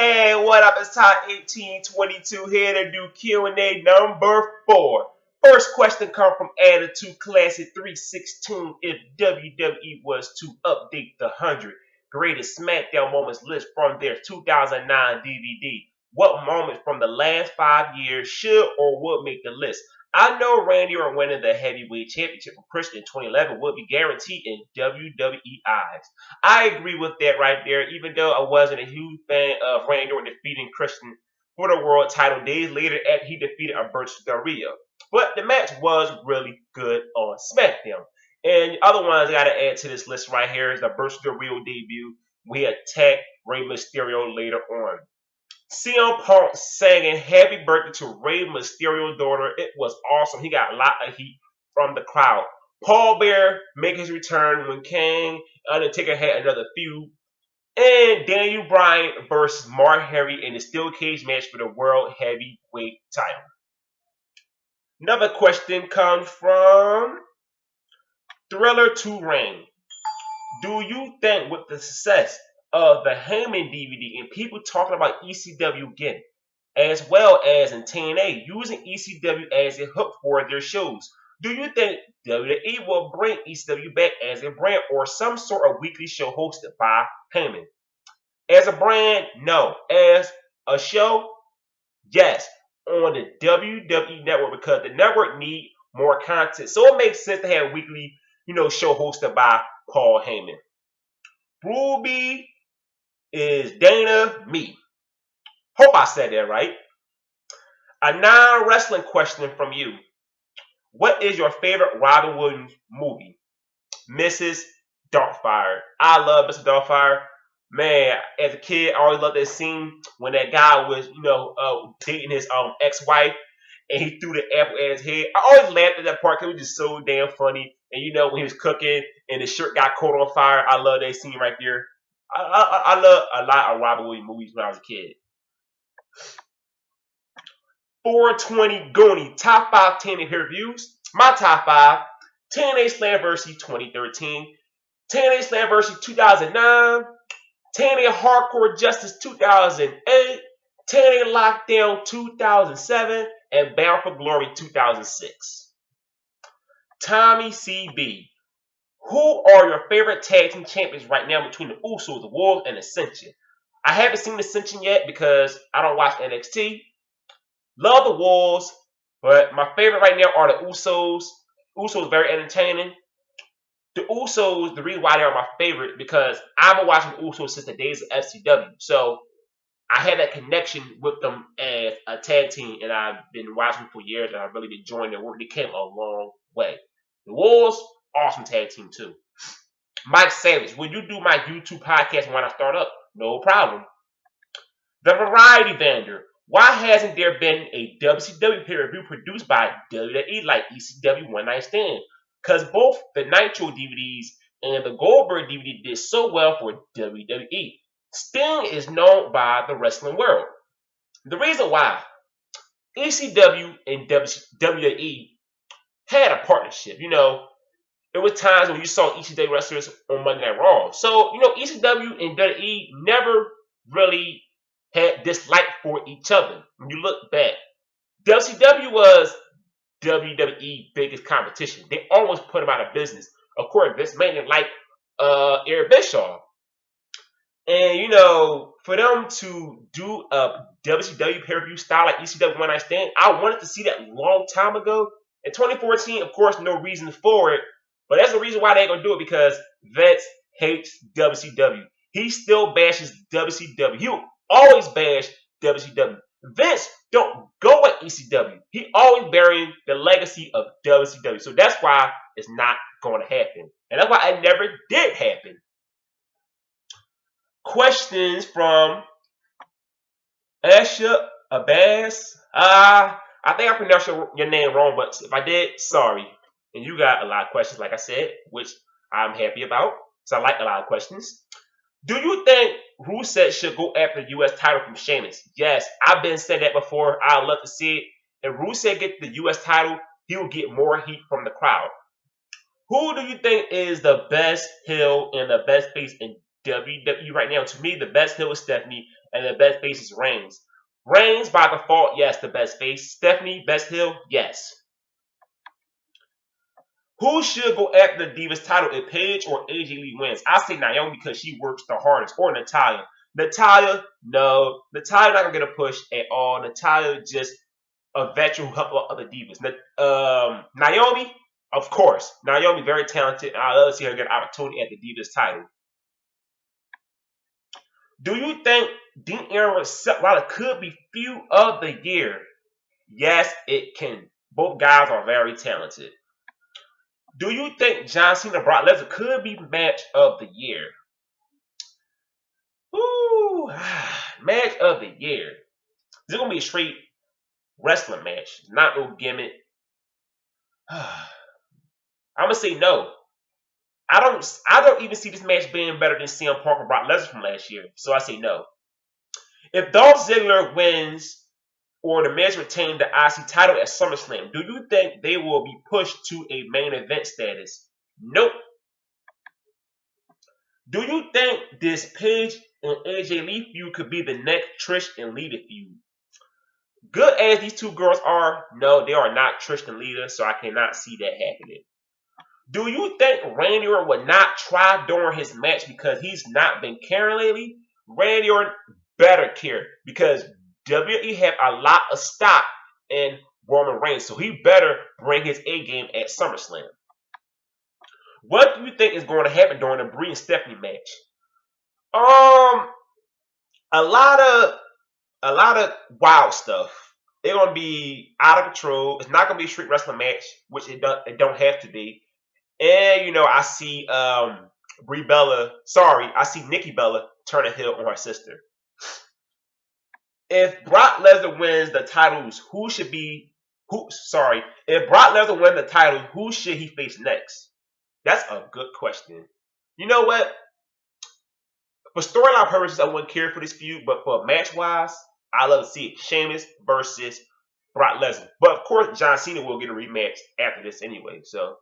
Hey, what up? It's Top 1822 here to do Q&A number 4. First question come from Attitude Classic 316. If WWE was to update the 100 greatest SmackDown moments list from their 2009 DVD, what moments from the last 5 years should or would make the list? I know Randy Orton winning the heavyweight championship from Christian in 2011 would be guaranteed in WWE eyes. I agree with that right there, even though I wasn't a huge fan of Randy Orton defeating Christian for the world title days later after he defeated Alberto Del Rio. But the match was really good on SmackDown. And the other ones I got to add to this list right here is the Alberto Del Rio debut. We attacked Rey Mysterio later on. CM Punk singing Happy Birthday to Rey Mysterio's daughter. It was awesome. He got a lot of heat from the crowd. Paul Bearer making his return when Kane Undertaker had another feud. And Daniel Bryan versus Mark Henry in the steel cage match for the World Heavyweight title. Another question comes from Thriller 2 Ring. Do you think with the success of the Heyman DVD and people talking about ECW again, as well as in TNA using ECW as a hook for their shows, do you think WWE will bring ECW back as a brand or some sort of weekly show hosted by Heyman? As a brand, no. As a show, yes. On the WWE network because the network need more content. So it makes sense to have a weekly, show hosted by Paul Heyman. Ruby is Dana me. Hope I said that right. A non-wrestling question from you. What is your favorite Robin Williams movie? Mrs. Doubtfire. I love Mrs. Doubtfire. Man, as a kid, I always loved that scene when that guy was, dating his ex-wife and he threw the apple at his head. I always laughed at that part because it was just so damn funny. And when he was cooking and his shirt got caught on fire, I love that scene right there. I love a lot of Robin Williams movies when I was a kid. 420 Goonie, top 5 TNA reviews. My top 5, TNA Slammiversary 2013, TNA Slammiversary 2009, TNA Hardcore Justice 2008, TNA Lockdown 2007, and Bound for Glory 2006. Tommy CB. Who are your favorite tag team champions right now between the Usos, the Wolves, and Ascension? I haven't seen Ascension yet because I don't watch NXT. Love the Wolves, but my favorite right now are the Usos. Usos very entertaining. The Usos, the reason why they are my favorite because I've been watching the Usos since the days of FCW. So I had that connection with them as a tag team, and I've been watching them for years, and I've really been enjoying their work. They came a long way. The Wolves, awesome tag team too. Mike Savage, will you do my YouTube podcast when I start up? No problem. The Variety Vendor. Why hasn't there been a WCW pay-per-view produced by WWE like ECW One Night Stand? Because both the Nitro DVDs and the Goldberg DVD did so well for WWE. Sting is known by the wrestling world. The reason why ECW and WWE had a partnership, it was times when you saw ECW wrestlers on Monday Night Raw. So, ECW and WWE never really had dislike for each other. When you look back, WCW was WWE biggest competition. They almost put them out of business. Of course, Vince McMahon didn't like Eric Bischoff. And, for them to do a WCW pay-per-view style like ECW One Night Stand, I wanted to see that a long time ago. In 2014, of course, no reason for it. But that's the reason why they ain't going to do it because Vince hates WCW. He still bashes WCW. He will always bash WCW. Vince don't go at ECW. He always burying the legacy of WCW. So that's why it's not going to happen. And that's why it never did happen. Questions from Asha Abbas. I think I pronounced your name wrong, but if I did, sorry. And you got a lot of questions, like I said, which I'm happy about. So I like a lot of questions. Do you think Rusev should go after the U.S. title from Sheamus? Yes, I've been saying that before. I'd love to see it. If Rusev gets the U.S. title, he will get more heat from the crowd. Who do you think is the best heel and the best face in WWE right now. To me, the best heel is Stephanie, and the best face is Reigns. Reigns, by default, yes, the best face. Stephanie, best heel, yes. Who should go after the Divas title if Paige or AJ Lee wins? I say Naomi because she works the hardest, or Natalya. Natalya, no. Natalya not gonna get a push at all. Natalya just a veteran who helped out other divas. Naomi, of course. Naomi very talented. I love to see her get an opportunity at the Divas title. Do you think Dean Ambrose while it could be feud of the year? Yes, it can. Both guys are very talented. Do you think John Cena Brock Lesnar could be match of the year? Ooh, match of the year. Is it gonna be a straight wrestling match? Not no gimmick. I'm gonna say no. I don't even see this match being better than CM Punk and Brock Lesnar from last year. So I say no. If Dolph Ziggler wins or the Miz retain the IC title at SummerSlam, do you think they will be pushed to a main event status? Nope. Do you think this Paige and AJ Lee feud could be the next Trish and Lita feud? Good as these two girls are, no, they are not Trish and Lita, so I cannot see that happening. Do you think Randy Orton would not try during his match because he's not been caring lately? Randy Orton better care because WWE have a lot of stock in Roman Reigns, so he better bring his A game at SummerSlam. What do you think is going to happen during the Brie and Stephanie match? A lot of wild stuff. They're gonna be out of control. It's not gonna be a street wrestling match, which it don't have to be. And I see I see Nikki Bella turn a heel on her sister. If Brock Lesnar wins the titles, if Brock Lesnar wins the title, who should he face next? That's a good question. You know what? For storyline purposes, I wouldn't care for this feud, but for match wise, I love to see it. Sheamus versus Brock Lesnar. But of course, John Cena will get a rematch after this anyway. So,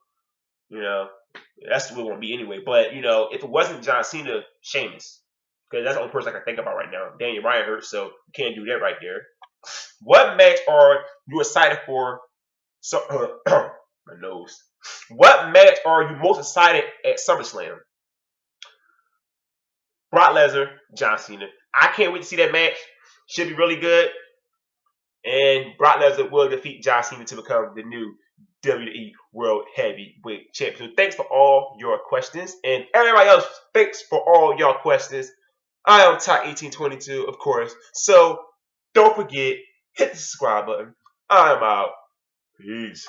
that's what it won't be anyway. But, if it wasn't John Cena, Sheamus. Because that's the only person I can think about right now. Daniel Bryan hurt, so you can't do that right there. What match are you excited for? My nose. What match are you most excited at SummerSlam? Brock Lesnar, John Cena. I can't wait to see that match. Should be really good. And Brock Lesnar will defeat John Cena to become the new WWE World Heavyweight Champion. So thanks for all your questions. And everybody else, thanks for all your questions. I am Ty1822, of course. So don't forget, hit the subscribe button. I'm out. Peace.